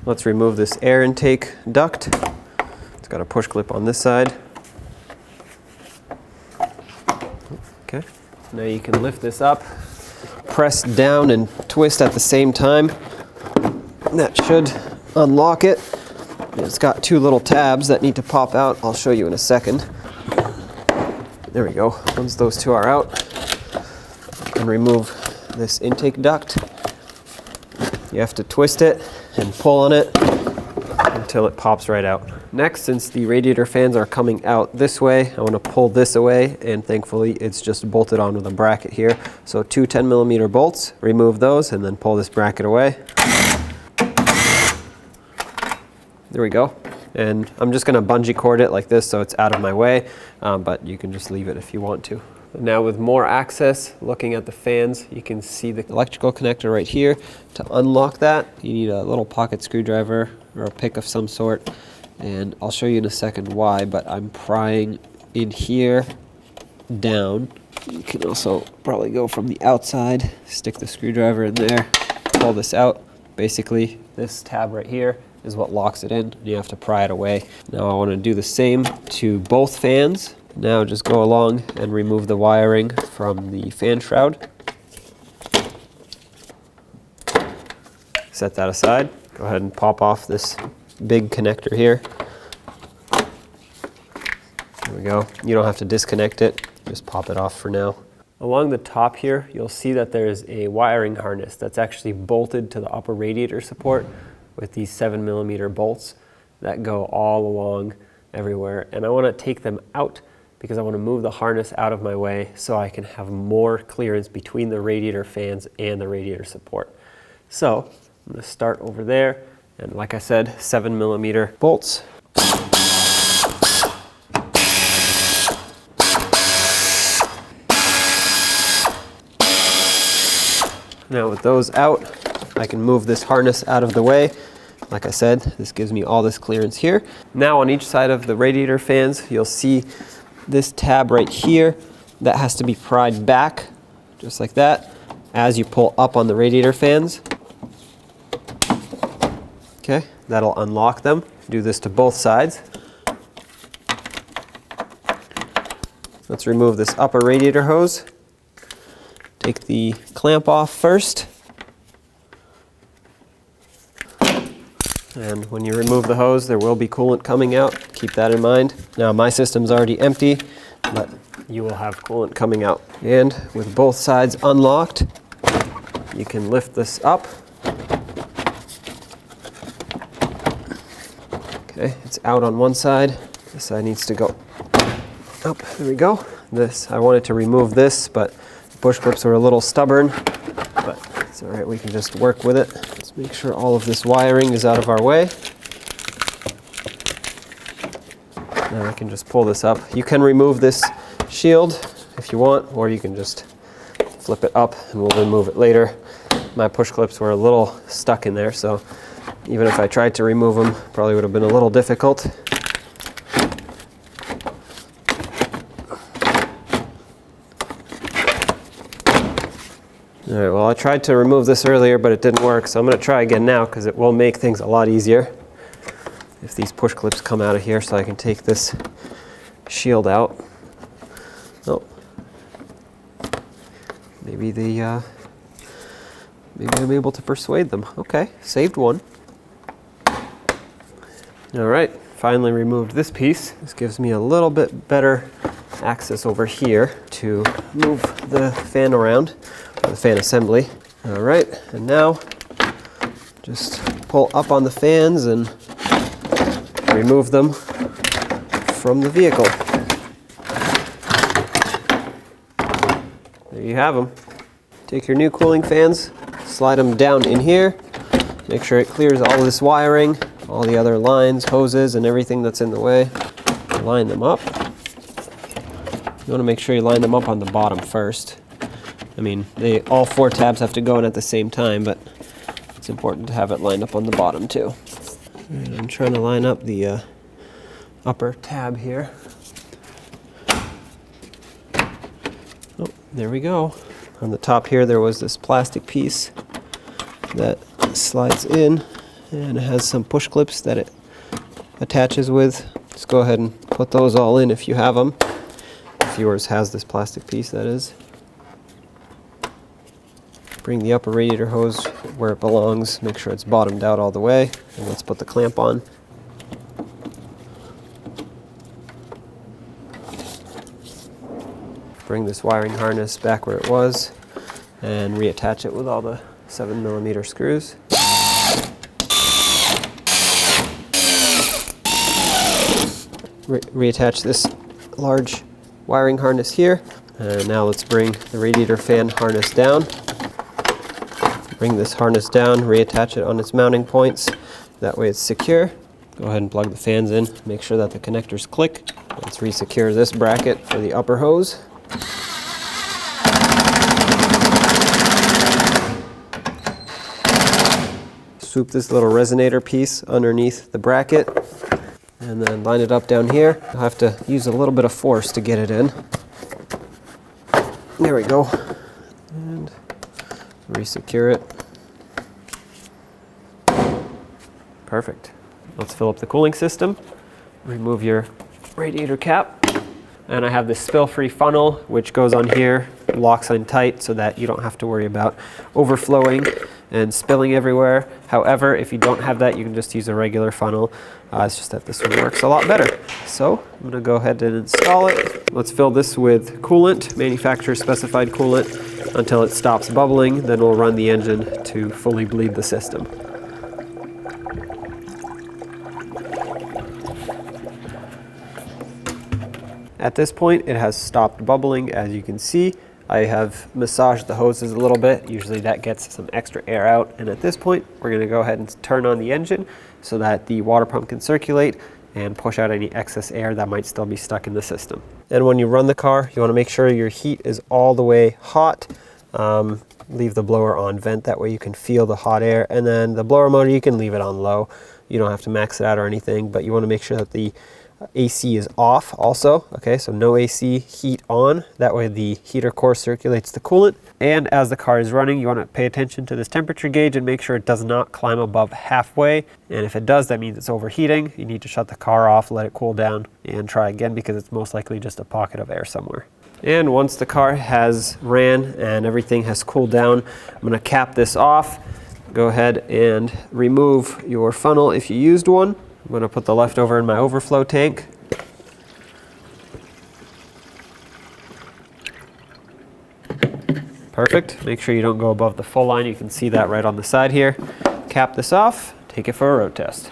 Let's remove this air intake duct. It's got a push clip on this side. Okay, now you can lift this up, press down and twist at the same time. That should unlock it. It's got two little tabs that need to pop out. I'll show you in a second. There we go. Once those two are out, you can remove this intake duct. You have to twist it and pull on it until it pops right out. Next, since the radiator fans are coming out this way, I want to pull this away, and thankfully it's just bolted on with a bracket here. So two 10mm bolts, remove those, and then pull this bracket away. There we go. And I'm just going to bungee cord it like this so it's out of my way, but you can just leave it if you want to. Now with more access, looking at the fans, you can see the electrical connector right here. To unlock that, you need a little pocket screwdriver or a pick of some sort, and I'll show you in a second why, but I'm prying in here down. You can also probably go from the outside, stick the screwdriver in there, pull this out. Basically, this tab right here is what locks it in. You have to pry it away. Now I want to do the same to both fans. Now just go along and remove the wiring from the fan shroud. Set that aside. Go ahead and pop off this big connector here. There we go. You don't have to disconnect it. Just pop it off for now. Along the top here, you'll see that there's a wiring harness that's actually bolted to the upper radiator support with these 7mm bolts that go all along everywhere. And I want to take them out because I want to move the harness out of my way so I can have more clearance between the radiator fans and the radiator support. So I'm going to start over there, and like I said, 7mm bolts. Now with those out, I can move this harness out of the way. Like I said, this gives me all this clearance here. Now on each side of the radiator fans, you'll see this tab right here that has to be pried back, just like that, as you pull up on the radiator fans. Okay, that'll unlock them. Do this to both sides. Let's remove this upper radiator hose. Take the clamp off first. And when you remove the hose, there will be coolant coming out. Keep that in mind. Now my system's already empty, but you will have coolant coming out. And with both sides unlocked, you can lift this up. Okay, it's out on one side. This side needs to go up. There we go. This, I wanted to remove this, but the push clips were a little stubborn, but it's all right, we can just work with it. Let's make sure all of this wiring is out of our way. Now I can just pull this up. You can remove this shield if you want, or you can just flip it up and we'll remove it later. My push clips were a little stuck in there, so even if I tried to remove them, probably would have been a little difficult. All right, well, I tried to remove this earlier, but it didn't work, so I'm going to try again now because it will make things a lot easier if these push clips come out of here, so I can take this shield out. Oh, maybe I'm able to persuade them. Okay, saved one. All right, finally removed this piece. This gives me a little bit better access over here to move the fan around, or the fan assembly. All right, and now just pull up on the fans and remove them from the vehicle. There you have them. Take your new cooling fans, slide them down in here, make sure it clears all this wiring, all the other lines, hoses, and everything that's in the way. Line them up. You want to make sure you line them up on the bottom first. I mean, all four tabs have to go in at the same time, but it's important to have it lined up on the bottom too. And I'm trying to line up the upper tab here. Oh, there we go. On the top here there was this plastic piece that slides in and it has some push clips that it attaches with. Just go ahead and put those all in if you have them. If yours has this plastic piece, that is. Bring the upper radiator hose where it belongs, make sure it's bottomed out all the way, and let's put the clamp on. Bring this wiring harness back where it was and reattach it with all the 7mm screws. Reattach this large wiring harness here. And now let's bring the radiator fan harness down. Bring this harness down, reattach it on its mounting points. That way it's secure. Go ahead and plug the fans in. Make sure that the connectors click. Let's resecure this bracket for the upper hose. Swoop this little resonator piece underneath the bracket and then line it up down here. You'll have to use a little bit of force to get it in. There we go. And resecure it. Perfect. Let's fill up the cooling system. Remove your radiator cap. And I have this spill-free funnel which goes on here, locks in tight so that you don't have to worry about overflowing and spilling everywhere. However, if you don't have that, you can just use a regular funnel. It's just that this one works a lot better. So I'm going to go ahead and install it. Let's fill this with coolant, manufacturer specified coolant, until it stops bubbling. Then we'll run the engine to fully bleed the system. At this point, it has stopped bubbling, as you can see. I have massaged the hoses a little bit. Usually that gets some extra air out. And at this point, we're going to go ahead and turn on the engine so that the water pump can circulate and push out any excess air that might still be stuck in the system. And when you run the car, you want to make sure your heat is all the way hot. Leave the blower on vent, that way you can feel the hot air. And then the blower motor, you can leave it on low. You don't have to max it out or anything, but you want to make sure that the AC is off also. Okay, so no AC, heat on. That way the heater core circulates the coolant. And as the car is running, you want to pay attention to this temperature gauge and make sure it does not climb above halfway. And if it does, that means it's overheating. You need to shut the car off, let it cool down, and try again, because it's most likely just a pocket of air somewhere. And once the car has ran and everything has cooled down, I'm going to cap this off. Go ahead and remove your funnel if you used one. I'm going to put the leftover in my overflow tank. Perfect. Make sure you don't go above the full line. You can see that right on the side here. Cap this off, take it for a road test.